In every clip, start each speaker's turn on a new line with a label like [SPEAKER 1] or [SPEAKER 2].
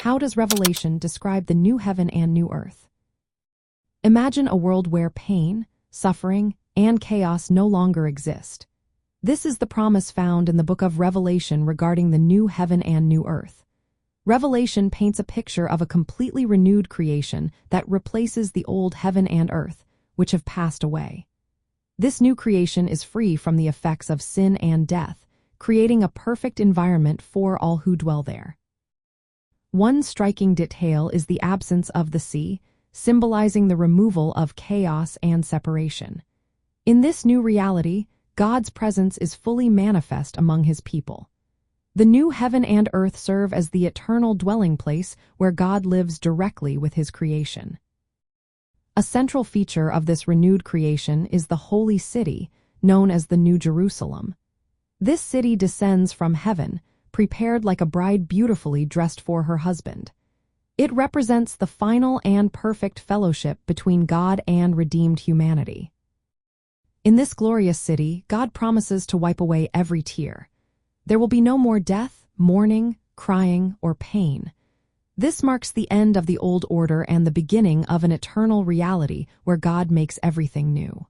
[SPEAKER 1] How does Revelation describe the new heaven and new earth? Imagine a world where pain, suffering, and chaos no longer exist. This is the promise found in the book of Revelation regarding the new heaven and new earth. Revelation paints a picture of a completely renewed creation that replaces the old heaven and earth, which have passed away. This new creation is free from the effects of sin and death, creating a perfect environment for all who dwell there. One striking detail is the absence of the sea, symbolizing the removal of chaos and separation. In this new reality, God's presence is fully manifest among his people. The new heaven and earth serve as the eternal dwelling place where God lives directly with his creation. A central feature of this renewed creation is the holy city, known as the New Jerusalem. This city descends from heaven, prepared like a bride beautifully dressed for her husband. It represents the final and perfect fellowship between God and redeemed humanity. In this glorious city, God promises to wipe away every tear. There will be no more death, mourning, crying, or pain. This marks the end of the old order and the beginning of an eternal reality where God makes everything new.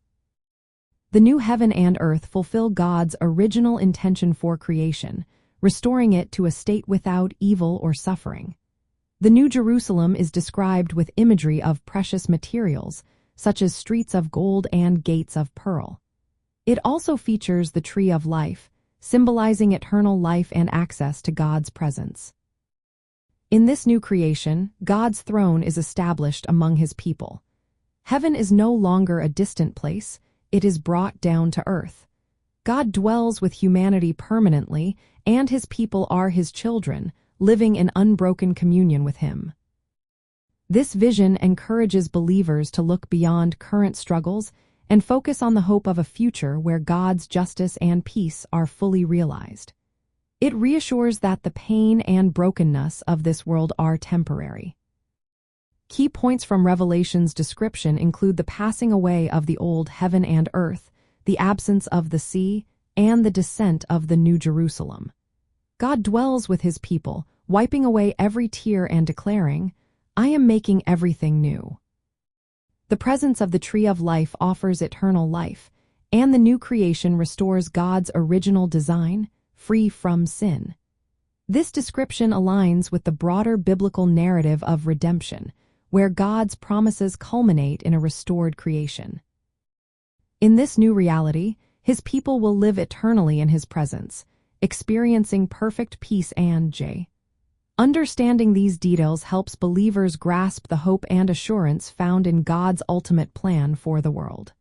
[SPEAKER 1] The new heaven and earth fulfill God's original intention for creation, restoring it to a state without evil or suffering. The New Jerusalem is described with imagery of precious materials, such as streets of gold and gates of pearl. It also features the tree of life, symbolizing eternal life and access to God's presence. In this new creation, God's throne is established among his people. Heaven is no longer a distant place, it is brought down to earth. God dwells with humanity permanently, and his people are his children, living in unbroken communion with him. This vision encourages believers to look beyond current struggles and focus on the hope of a future where God's justice and peace are fully realized. It reassures that the pain and brokenness of this world are temporary. Key points from Revelation's description include the passing away of the old heaven and earth, the absence of the sea, and the descent of the New Jerusalem. God dwells with his people, wiping away every tear and declaring, "I am making everything new." The presence of the tree of life offers eternal life, and the new creation restores God's original design, free from sin. This description aligns with the broader biblical narrative of redemption, where God's promises culminate in a restored creation. In this new reality, his people will live eternally in his presence, experiencing perfect peace and joy. Understanding these details helps believers grasp the hope and assurance found in God's ultimate plan for the world.